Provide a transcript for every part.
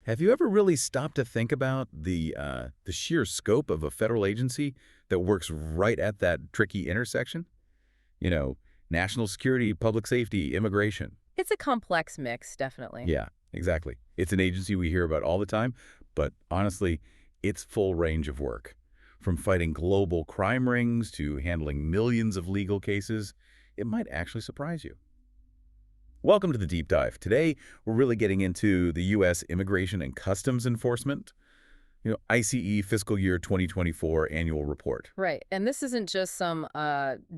Have you ever really stopped to think about the sheer scope of a federal agency that works right at that tricky intersection? You know, national security, public safety, immigration. It's a complex mix, definitely. Yeah, exactly. It's an agency we hear about all the time, but honestly, its full range of work. From fighting global crime rings to handling millions of legal cases, it might actually surprise you. Welcome to the Deep Dive. Today, we're really getting into the U.S. Immigration and Customs Enforcement, ICE Fiscal Year 2024 Annual Report. Right. And this isn't just some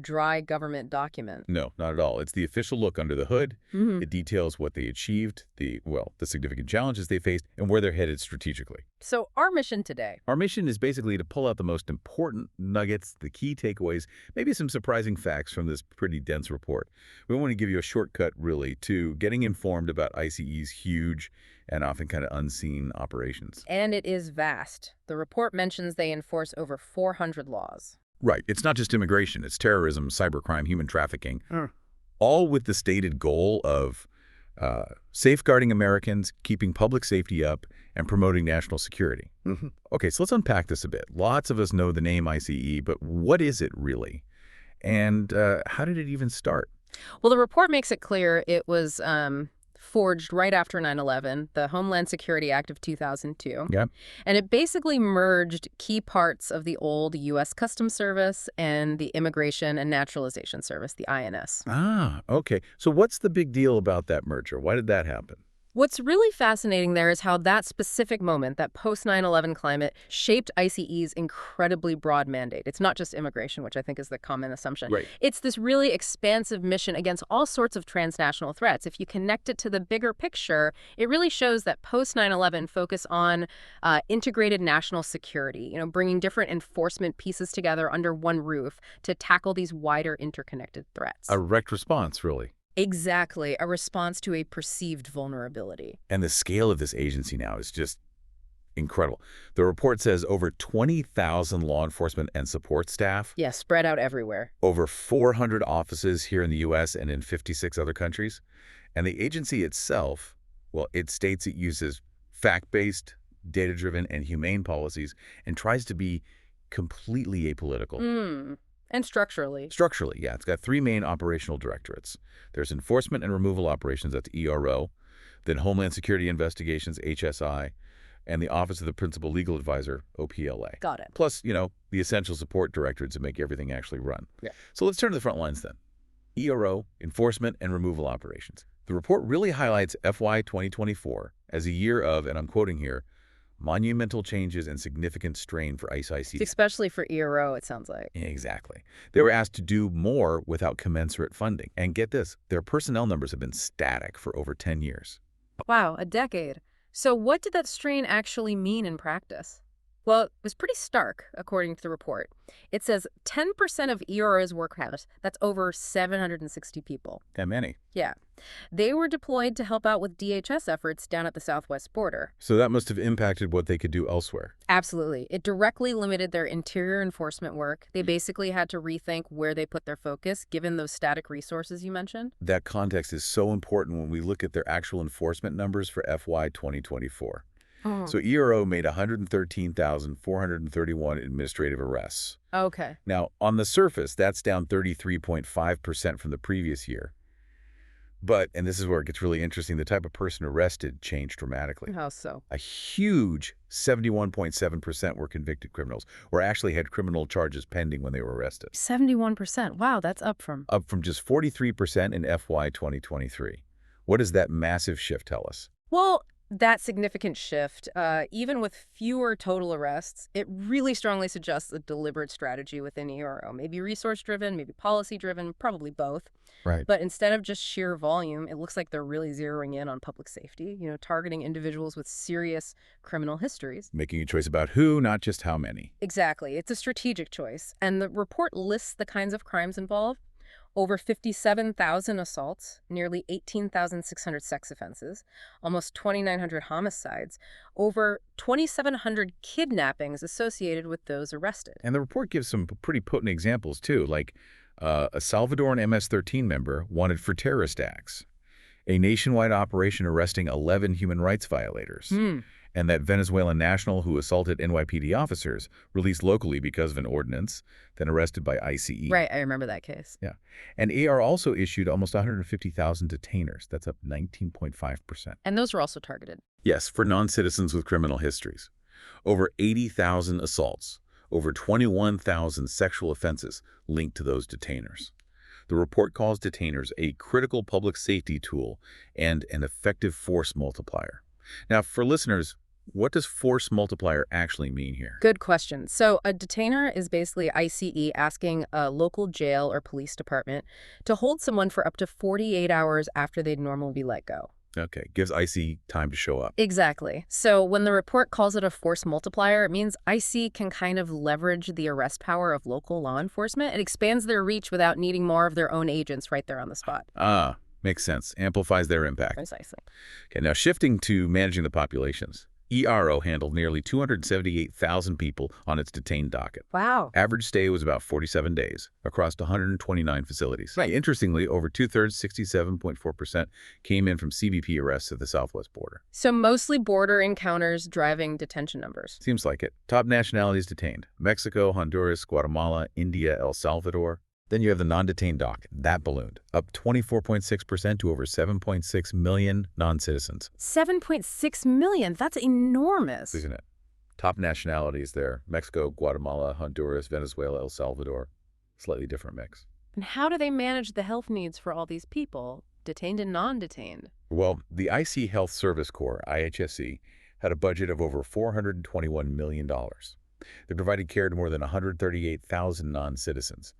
dry government document. No, not at all. It's the official look under the hood. Hmm. It details what they achieved, the significant challenges they faced, and where they're headed strategically. So our mission today. Our mission is basically to pull out the most important nuggets, the key takeaways, maybe some surprising facts from this pretty dense report. We want to give you a shortcut, really, to getting informed about ICE's huge and often kind of unseen operations. And it is vast. The report mentions they enforce over 400 laws. Right. It's not just immigration. It's terrorism, cybercrime, human trafficking, Mm. all with the stated goal of safeguarding Americans, keeping public safety up, and promoting national security. Mm-hmm. Okay, so let's unpack this a bit. Lots of us know the name ICE, but what is it really? And how did it even start? Well, the report makes it clear it was forged right after 9/11, the Homeland Security Act of 2002. Yeah. And it basically merged key parts of the old U.S. Customs Service and the Immigration and Naturalization Service, the INS. Ah, okay. So what's the big deal about that merger? Why did that happen? What's really fascinating there is how that specific moment, that post-9/11 climate, shaped ICE's incredibly broad mandate. It's not just immigration, which I think is the common assumption. Right. It's this really expansive mission against all sorts of transnational threats. If you connect it to the bigger picture, it really shows that post-9/11 focus on integrated national security, bringing different enforcement pieces together under one roof to tackle these wider interconnected threats. A direct response, really. Exactly, a response to a perceived vulnerability. And the scale of this agency now is just incredible. The report says over 20,000 law enforcement and support staff. Yeah, spread out everywhere. Over 400 offices here in the U.S. and in 56 other countries. And the agency itself, well, it states it uses fact-based, data-driven, and humane policies and tries to be completely apolitical. And structurally. Structurally, yeah. It's got three main operational directorates. There's Enforcement and Removal Operations, that's ERO, then Homeland Security Investigations, HSI, and the Office of the Principal Legal Advisor, OPLA. Got it. Plus, the essential support directorates that make everything actually run. Yeah. So let's turn to the front lines then. ERO, Enforcement and Removal Operations. The report really highlights FY 2024 as a year of, and I'm quoting here, monumental changes and significant strain for ICE. Especially for ERO, it sounds like. Exactly. They were asked to do more without commensurate funding. And get this, their personnel numbers have been static for over 10 years. Wow, a decade. So what did that strain actually mean in practice? Well, it was pretty stark, according to the report. It says 10% of ERO's workforce, that's over 760 people. That many. Yeah. They were deployed to help out with DHS efforts down at the southwest border. So that must have impacted what they could do elsewhere. Absolutely. It directly limited their interior enforcement work. They basically had to rethink where they put their focus, given those static resources you mentioned. That context is so important when we look at their actual enforcement numbers for FY 2024. So ERO made 113,431 administrative arrests. Okay. Now, on the surface, that's down 33.5% from the previous year. But, and this is where it gets really interesting, the type of person arrested changed dramatically. How so? A huge 71.7% were convicted criminals, or actually had criminal charges pending when they were arrested. 71%. Wow, that's up from... Up from just 43% in FY 2023. What does that massive shift tell us? Well, that significant shift, even with fewer total arrests, it really strongly suggests a deliberate strategy within ERO. Maybe resource-driven, maybe policy-driven, probably both. Right. But instead of just sheer volume, it looks like they're really zeroing in on public safety, targeting individuals with serious criminal histories. Making a choice about who, not just how many. Exactly. It's a strategic choice. And the report lists the kinds of crimes involved. Over 57,000 assaults, nearly 18,600 sex offenses, almost 2,900 homicides, over 2,700 kidnappings associated with those arrested. And the report gives some pretty potent examples, too, like a Salvadoran MS-13 member wanted for terrorist acts, a nationwide operation arresting 11 human rights violators, And that Venezuelan national who assaulted NYPD officers, released locally because of an ordinance, then arrested by ICE. Right, I remember that case. Yeah. And AR also issued almost 150,000 detainers. That's up 19.5%. And those were also targeted. Yes, for non-citizens with criminal histories. Over 80,000 assaults, over 21,000 sexual offenses linked to those detainers. The report calls detainers a critical public safety tool and an effective force multiplier. Now, for listeners, what does force multiplier actually mean here? Good question. So a detainer is basically ICE asking a local jail or police department to hold someone for up to 48 hours after they'd normally be let go. Okay, gives IC time to show up. Exactly. So when the report calls it a force multiplier, it means IC can kind of leverage the arrest power of local law enforcement. It expands their reach without needing more of their own agents right there on the spot. Ah, makes sense. Amplifies their impact. Precisely. Okay, now shifting to managing the populations. ERO handled nearly 278,000 people on its detained docket. Wow. Average stay was about 47 days across 129 facilities. Right. Interestingly, over two-thirds, 67.4%, came in from CBP arrests at the southwest border. So mostly border encounters driving detention numbers. Seems like it. Top nationalities detained: Mexico, Honduras, Guatemala, India, El Salvador. Then you have the non-detained docket. That ballooned, up 24.6% to over 7.6 million non-citizens. 7.6 million. That's enormous. Isn't it? Top nationalities there: Mexico, Guatemala, Honduras, Venezuela, El Salvador. Slightly different mix. And how do they manage the health needs for all these people, detained and non-detained? Well, the IC Health Service Corps, IHSC, had a budget of over $421 million. They provided care to more than 138,000 non-citizens,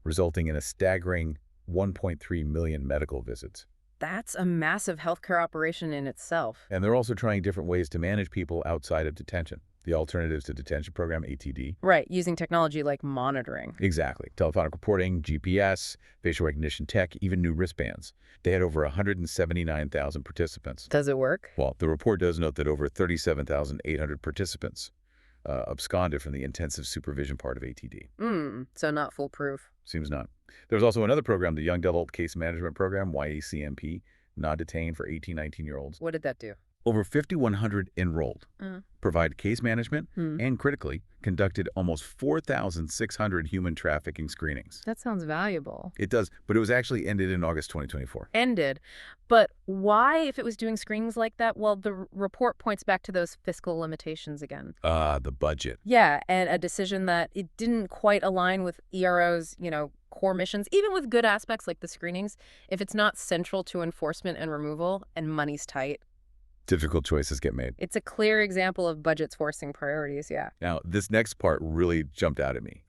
resulting in a staggering 1.3 million medical visits. That's a massive healthcare operation in itself. And they're also trying different ways to manage people outside of detention. The Alternatives to Detention Program, ATD. Right, using technology like monitoring. Exactly. Telephonic reporting, GPS, facial recognition tech, even new wristbands. They had over 179,000 participants. Does it work? Well, the report does note that over 37,800 participants absconded from the intensive supervision part of ATD. So not foolproof. Seems not. There's also another program, the Young Adult Case Management Program, YACMP, not detained for 18, 19-year-olds. What did that do? Over 5,100 enrolled, provide case management, and critically, conducted almost 4,600 human trafficking screenings. That sounds valuable. It does, but it was actually ended in August 2024. Ended. But why, if it was doing screenings like that? Well, the report points back to those fiscal limitations again. The budget. Yeah, and a decision that it didn't quite align with ERO's, core missions, even with good aspects like the screenings. If it's not central to enforcement and removal and money's tight, Difficult choices get made. it's a clear example of budgets forcing priorities, yeah. Now, this next part really jumped out at me.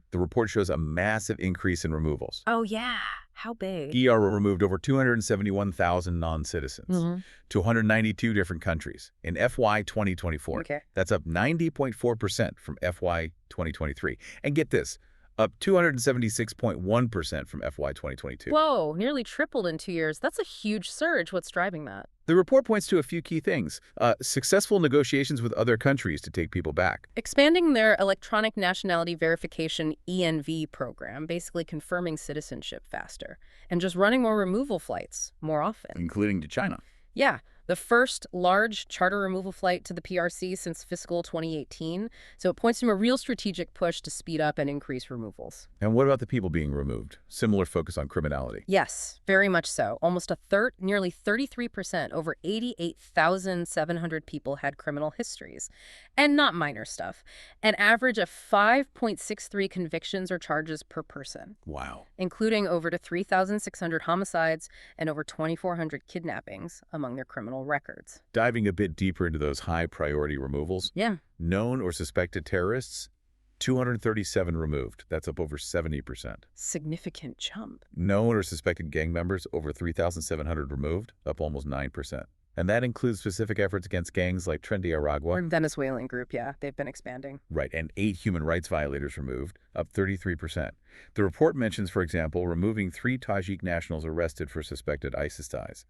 The report shows a massive increase in removals. Oh, yeah. How big? ERO removed over 271,000 non-citizens to 192 different countries in FY 2024. Okay. That's up 90.4% from FY 2023. And get this, up 276.1% from FY 2022. Whoa, nearly tripled in 2 years. That's a huge surge. What's driving that? The report points to a few key things. Successful negotiations with other countries to take people back. Expanding their Electronic Nationality Verification ENV program, basically confirming citizenship faster, and just running more removal flights more often. Including to China. Yeah, the first large charter removal flight to the PRC since fiscal 2018. So it points to a real strategic push to speed up and increase removals. And what about the people being removed? Similar focus on criminality. Yes, very much so. Almost a third, nearly 33%, over 88,700 people had criminal histories. And not minor stuff. An average of 5.63 convictions or charges per person, Wow. including over to 3,600 homicides and over 2,400 kidnappings among their criminal records. Diving a bit deeper into those high-priority removals, Yeah. known or suspected terrorists, 237 removed. That's up over 70%. Significant jump. Known or suspected gang members, over 3,700 removed, up almost 9%. And that includes specific efforts against gangs like Tren de Aragua. Or Venezuelan group, yeah. They've been expanding. Right, and 8 human rights violators removed, up 33%. The report mentions, for example, removing 3 Tajik nationals arrested for suspected ISIS ties.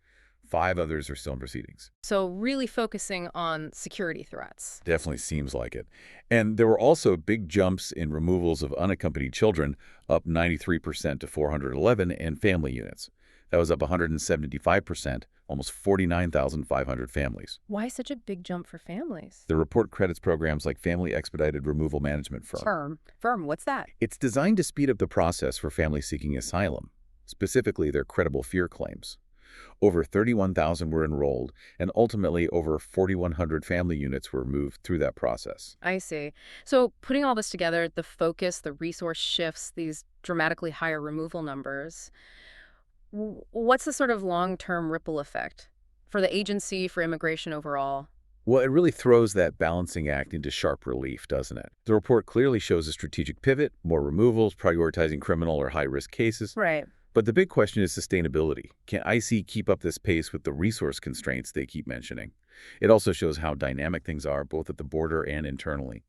5 others are still in proceedings. So really focusing on security threats. Definitely seems like it. And there were also big jumps in removals of unaccompanied children, up 93% to 411, and family units. That was up 175%, almost 49,500 families. Why such a big jump for families? The report credits programs like Family Expedited Removal Management Firm. Firm, what's that? It's designed to speed up the process for families seeking asylum, specifically their credible fear claims. Over 31,000 were enrolled, and ultimately over 4,100 family units were moved through that process. I see. So putting all this together, the focus, the resource shifts, these dramatically higher removal numbers, what's the sort of long-term ripple effect for the agency, for immigration overall? Well, it really throws that balancing act into sharp relief, doesn't it? The report clearly shows a strategic pivot, more removals, prioritizing criminal or high-risk cases. Right. But the big question is sustainability. Can IC keep up this pace with the resource constraints they keep mentioning? It also shows how dynamic things are, both at the border and internally.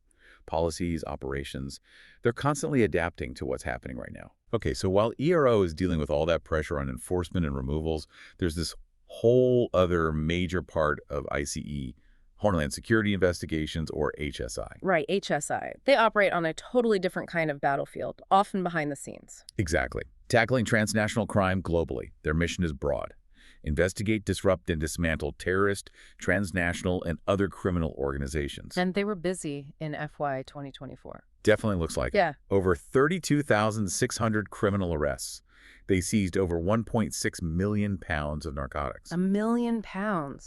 Policies, operations, they're constantly adapting to what's happening right now. Okay, so while ERO is dealing with all that pressure on enforcement and removals, there's this whole other major part of ICE, Homeland Security Investigations, or HSI. Right, HSI. They operate on a totally different kind of battlefield, often behind the scenes. Exactly. Tackling transnational crime globally. Their mission is broad. Investigate, disrupt, and dismantle terrorist, transnational, and other criminal organizations. And they were busy in FY 2024. Definitely looks like Yeah. it. Over 32,600 criminal arrests. They seized over 1.6 million pounds of narcotics. £1 million.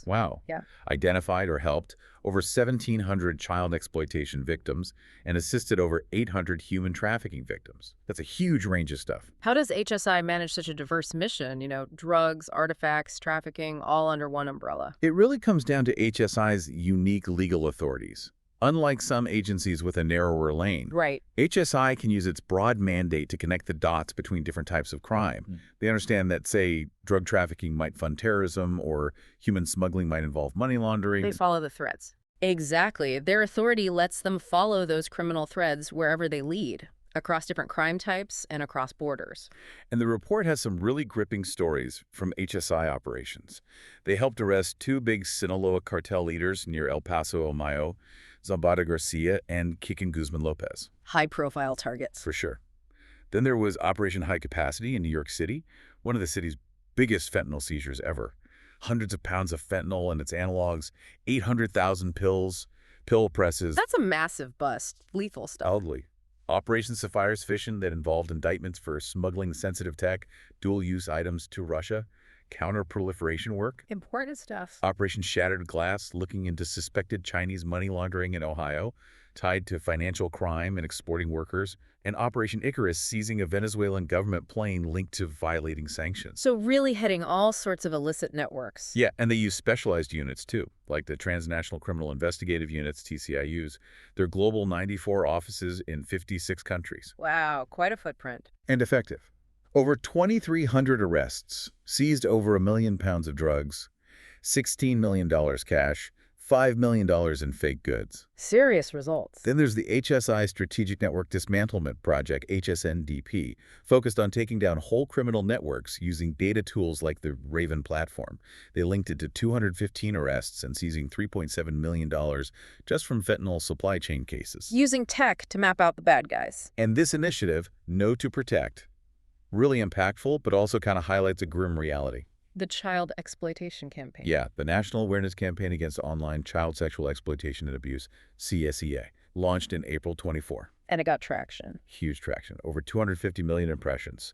Wow. Yeah. Identified or helped over 1,700 child exploitation victims and assisted over 800 human trafficking victims. That's a huge range of stuff. How does HSI manage such a diverse mission? Drugs, artifacts, trafficking, all under one umbrella. It really comes down to HSI's unique legal authorities. Unlike some agencies with a narrower lane, Right. HSI can use its broad mandate to connect the dots between different types of crime. They understand that, say, drug trafficking might fund terrorism or human smuggling might involve money laundering. They follow the threads. Exactly. Their authority lets them follow those criminal threads wherever they lead, across different crime types and across borders. And the report has some really gripping stories from HSI operations. They helped arrest two big Sinaloa cartel leaders near El Paso, Ohio, Zambada Garcia and Kikin Guzman Lopez. High-profile targets. For sure. Then there was Operation High Capacity in New York City, one of the city's biggest fentanyl seizures ever. Hundreds of pounds of fentanyl and its analogs, 800,000 pills, pill presses. That's a massive bust. Lethal stuff. Elderly. Operation Sapphire's Fission that involved indictments for smuggling sensitive tech, dual-use items to Russia, counter-proliferation work. Important stuff. Operation Shattered Glass, looking into suspected Chinese money laundering in Ohio, tied to financial crime and exporting workers, and Operation Icarus, seizing a Venezuelan government plane linked to violating sanctions. So really hitting all sorts of illicit networks. Yeah, and they use specialized units too, like the Transnational Criminal Investigative Units, TCIUs. They're global 94 offices in 56 countries. Wow, quite a footprint. And effective. Over 2,300 arrests, seized over 1 million pounds of drugs, $16 million cash, $5 million in fake goods. Serious results. Then there's the HSI Strategic Network Dismantlement Project, HSNDP, focused on taking down whole criminal networks using data tools like the Raven platform. They linked it to 215 arrests and seizing $3.7 million just from fentanyl supply chain cases. Using tech to map out the bad guys. And this initiative, Know to Protect, really impactful, but also kind of highlights a grim reality. The child exploitation campaign. Yeah, the National Awareness Campaign Against Online Child Sexual Exploitation and Abuse, CSEA, launched in April 24. And it got traction. Huge traction, over 250 million impressions.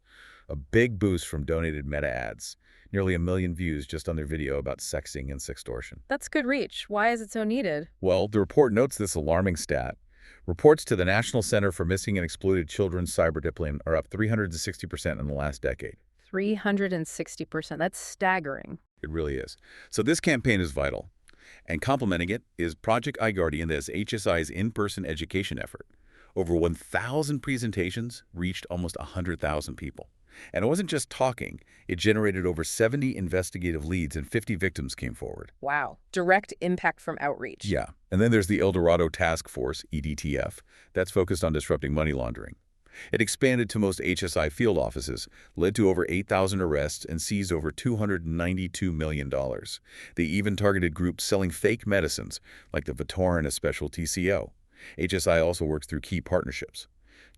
A big boost from donated meta ads, nearly 1 million views just on their video about sexting and sextortion. That's good reach. Why is it so needed? Well, the report notes this alarming stat. Reports to the National Center for Missing and Exploited Children's Cyberdiscipline are up 360% in the last decade. 360%. That's staggering. It really is. So this campaign is vital. And complementing it is Project iGuardian, that's HSI's in-person education effort. Over 1,000 presentations reached almost 100,000 people. And it wasn't just talking. It generated over 70 investigative leads and 50 victims came forward. Wow. Direct impact from outreach. Yeah. And then there's the El Dorado Task Force, EDTF, that's focused on disrupting money laundering. It expanded to most HSI field offices, led to over 8,000 arrests, and seized over $292 million. They even targeted groups selling fake medicines, like the Vitorin, a special TCO. HSI also works through key partnerships.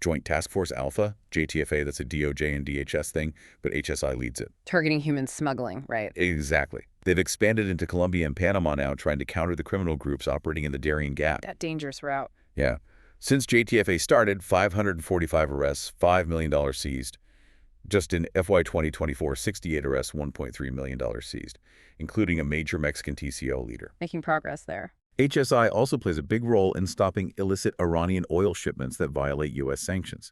Joint Task Force Alpha, JTFA, that's a DOJ and DHS thing, but HSI leads it. Targeting human smuggling, right? Exactly. They've expanded into Colombia and Panama now, trying to counter the criminal groups operating in the Darien Gap. That dangerous route. Yeah. Since JTFA started, 545 arrests, $5 million seized. Just in FY 2024, 68 arrests, $1.3 million seized, including a major Mexican TCO leader. Making progress there. HSI also plays a big role in stopping illicit Iranian oil shipments that violate U.S. sanctions.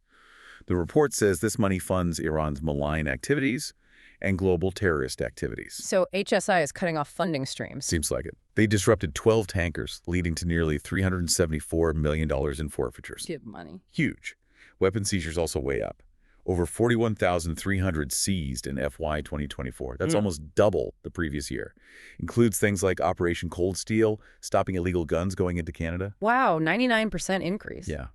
The report says this money funds Iran's malign activities and global terrorist activities. So HSI is cutting off funding streams. Seems like it. They disrupted 12 tankers, leading to nearly $374 million in forfeitures. Good money. Huge. Weapon seizures also way up. Over 41,300 seized in FY 2024. That's almost double the previous year. Includes things like Operation Cold Steel, stopping illegal guns going into Canada. Wow, 99% increase. Yeah.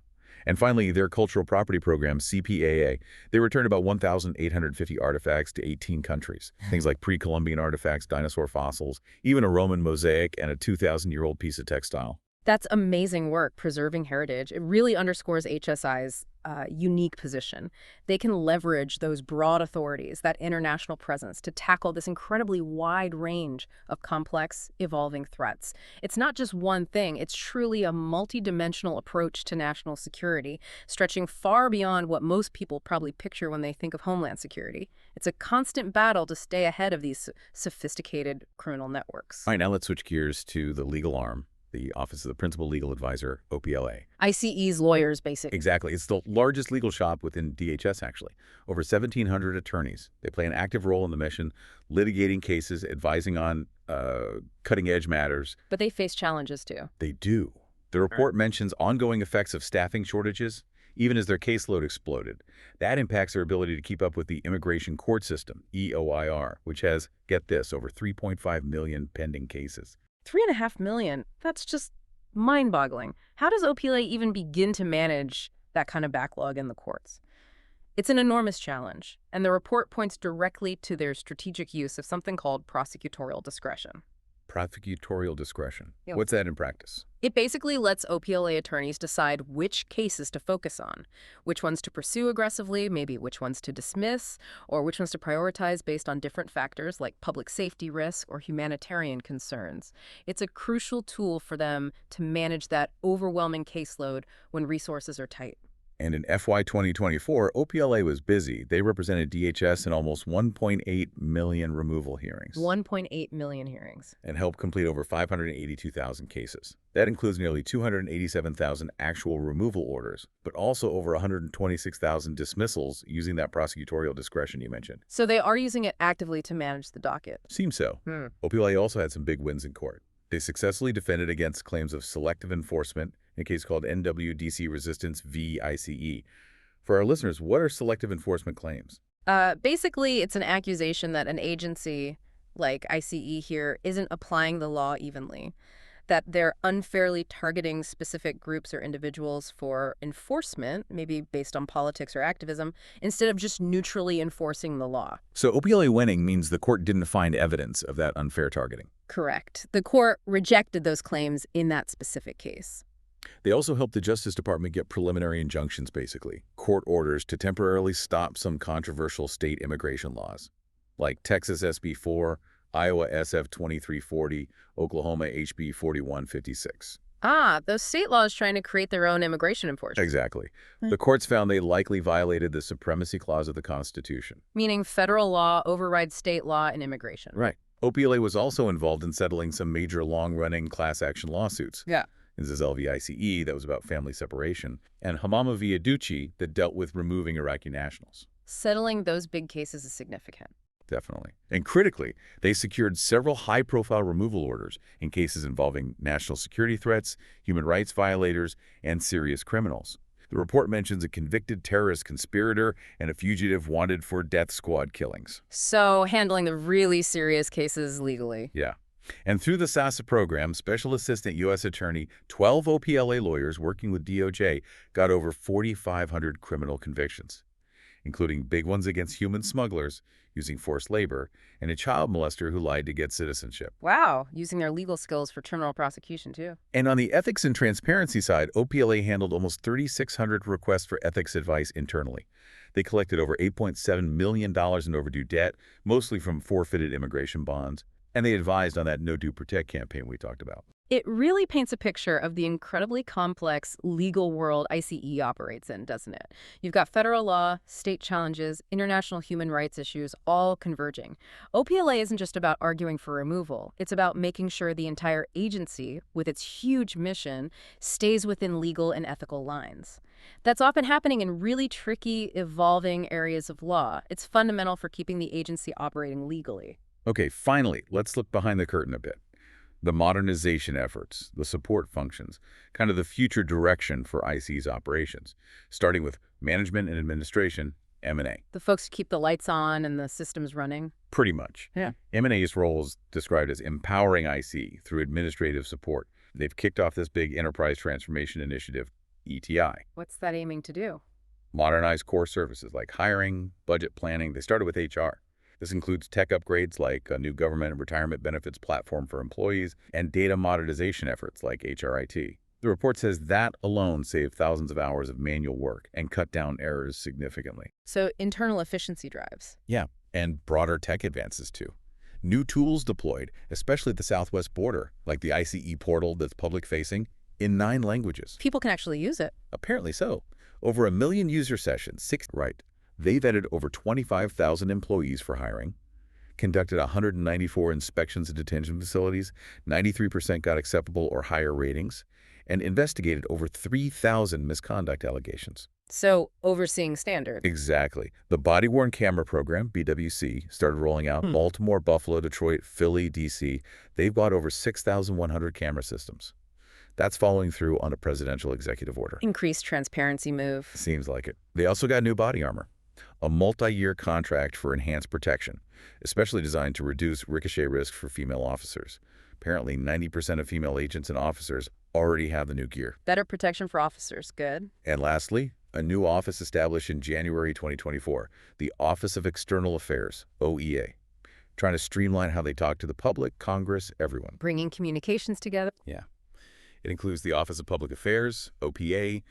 And finally, their cultural property program, CPAA, they returned about 1,850 artifacts to 18 countries. Things like pre-Columbian artifacts, dinosaur fossils, even a Roman mosaic, and a 2,000-year-old piece of textile. That's amazing work, preserving heritage. It really underscores HSI's unique position. They can leverage those broad authorities, that international presence, to tackle this incredibly wide range of complex, evolving threats. It's not just one thing. It's truly a multidimensional approach to national security, stretching far beyond what most people probably picture when they think of homeland security. It's a constant battle to stay ahead of these sophisticated criminal networks. All right, now let's switch gears to the legal arm, the Office of the Principal Legal Advisor, OPLA. ICE's lawyers, basically. Exactly. It's the largest legal shop within DHS, actually. Over 1,700 attorneys. They play an active role in the mission, litigating cases, advising on cutting-edge matters. But they face challenges, too. They do. The report mentions ongoing effects of staffing shortages, even as their caseload exploded. That impacts their ability to keep up with the immigration court system, EOIR, which has, get this, over 3.5 million pending cases. 3.5 million. That's just mind-boggling. How does OPLA even begin to manage that kind of backlog in the courts? It's an enormous challenge, and the report points directly to their strategic use of something called prosecutorial discretion. Prosecutorial discretion. Yeah. What's that in practice? It basically lets OPLA attorneys decide which cases to focus on, which ones to pursue aggressively, maybe which ones to dismiss, or which ones to prioritize based on different factors like public safety risk or humanitarian concerns. It's a crucial tool for them to manage that overwhelming caseload when resources are tight. And in FY 2024, OPLA was busy. They represented DHS in almost 1.8 million removal hearings. 1.8 million hearings. And helped complete over 582,000 cases. That includes nearly 287,000 actual removal orders, but also over 126,000 dismissals using that prosecutorial discretion you mentioned. So they are using it actively to manage the docket. Seems so. OPLA also had some big wins in court. They successfully defended against claims of selective enforcement in a case called NWDC Resistance v. ICE. For our listeners, what are selective enforcement claims? Basically, it's an accusation that an agency like ICE here isn't applying the law evenly, that they're unfairly targeting specific groups or individuals for enforcement, maybe based on politics or activism, instead of just neutrally enforcing the law. So OPLA winning means the court didn't find evidence of that unfair targeting. Correct. The court rejected those claims in that specific case. They also helped the Justice Department get preliminary injunctions, basically, court orders to temporarily stop some controversial state immigration laws, like Texas SB 4, Iowa SF 2340, Oklahoma HB 4156. Those state laws trying to create their own immigration enforcement. Exactly. The courts found they likely violated the Supremacy Clause of the Constitution. Meaning federal law overrides state law in immigration. Right. OPLA was also involved in settling some major long-running class action lawsuits. Yeah. Zell v. ICE, that was about family separation, and Hamama v. Aduchi, that dealt with removing Iraqi nationals. Settling those big cases is significant. Definitely. And critically, they secured several high-profile removal orders in cases involving national security threats, human rights violators, and serious criminals. The report mentions a convicted terrorist conspirator and a fugitive wanted for death squad killings. So handling the really serious cases legally. Yeah. And through the SASA program, Special Assistant U.S. Attorney, 12 OPLA lawyers working with DOJ got over 4,500 criminal convictions. including big ones against human smugglers using forced labor and a child molester who lied to get citizenship. Wow, using their legal skills for criminal prosecution, too. And on the ethics and transparency side, OPLA handled almost 3,600 requests for ethics advice internally. They collected over $8.7 million in overdue debt, mostly from forfeited immigration bonds, and they advised on that No Do Protect campaign we talked about. It really paints a picture of the incredibly complex legal world ICE operates in, doesn't it? You've got federal law, state challenges, international human rights issues, all converging. OPLA isn't just about arguing for removal. It's about making sure the entire agency, with its huge mission, stays within legal and ethical lines. That's often happening in really tricky, evolving areas of law. It's fundamental for keeping the agency operating legally. Okay, finally, let's look behind the curtain a bit. The modernization efforts, the support functions, kind of the future direction for IC's operations, starting with management and administration, M&A. The folks who keep the lights on and the systems running. Pretty much. Yeah. M&A's role is described as empowering IC through administrative support. They've kicked off this big enterprise transformation initiative, ETI. What's that aiming to do? Modernize core services like hiring, budget planning. They started with HR. This includes tech upgrades like a new government and retirement benefits platform for employees and data modernization efforts like HRIT. The report says that alone saved thousands of hours of manual work and cut down errors significantly. So internal efficiency drives. Yeah, and broader tech advances too. New tools deployed, especially at the southwest border, like the ICE portal that's public-facing, in 9 languages. People can actually use it. Apparently so. Over 1 million user sessions, right. They vetted over 25,000 employees for hiring, conducted 194 inspections of detention facilities, 93% got acceptable or higher ratings, and investigated over 3,000 misconduct allegations. So overseeing standards. Exactly. The body-worn camera program, BWC, started rolling out Baltimore, Buffalo, Detroit, Philly, D.C. They've got over 6,100 camera systems. That's following through on a presidential executive order. Increased transparency move. Seems like it. They also got new body armor, a multi-year contract for enhanced protection, especially designed to reduce ricochet risk for female officers. Apparently, 90% of female agents and officers already have the new gear. Better protection for officers. Good. And lastly, a new office established in January 2024, the Office of External Affairs, OEA, trying to streamline how they talk to the public, Congress, everyone. Bringing communications together. Yeah. It includes the Office of Public Affairs, OPA.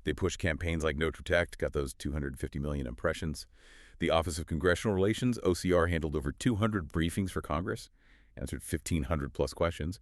They pushed campaigns like No Protect, got those 250 million impressions. The Office of Congressional Relations, OCR, handled over 200 briefings for Congress, answered 1,500 plus questions.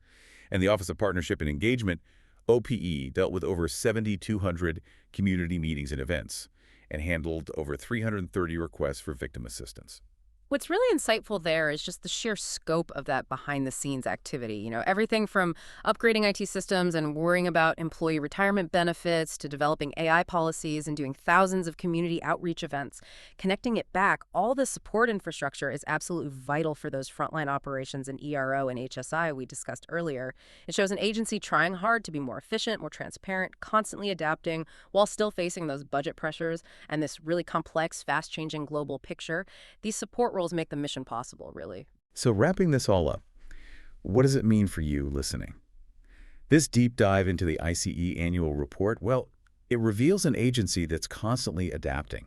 And the Office of Partnership and Engagement, OPE, dealt with over 7,200 community meetings and events and handled over 330 requests for victim assistance. What's really insightful there is just the sheer scope of that behind-the-scenes activity. You know, everything from upgrading IT systems and worrying about employee retirement benefits to developing AI policies and doing thousands of community outreach events. Connecting it back, all the support infrastructure is absolutely vital for those frontline operations in ERO and HSI we discussed earlier. It shows an agency trying hard to be more efficient, more transparent, constantly adapting while still facing those budget pressures and this really complex, fast-changing global picture. These support roles make the mission possible, really. So wrapping this all up, what does it mean for you listening? This deep dive into the ICE annual report, well, it reveals an agency that's constantly adapting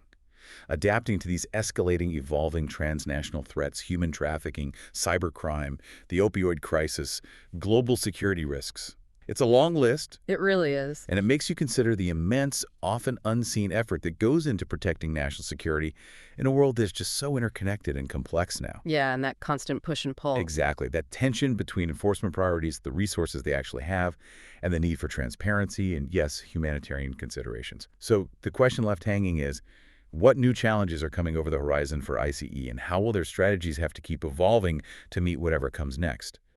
to these escalating, evolving transnational threats, human trafficking, cybercrime, the opioid crisis, global security risks. It's a long list. It really is. And it makes you consider the immense, often unseen effort that goes into protecting national security in a world that's just so interconnected and complex now. Yeah, and that constant push and pull. Exactly. That tension between enforcement priorities, the resources they actually have, and the need for transparency and, yes, humanitarian considerations. So the question left hanging is, what new challenges are coming over the horizon for ICE, and how will their strategies have to keep evolving to meet whatever comes next?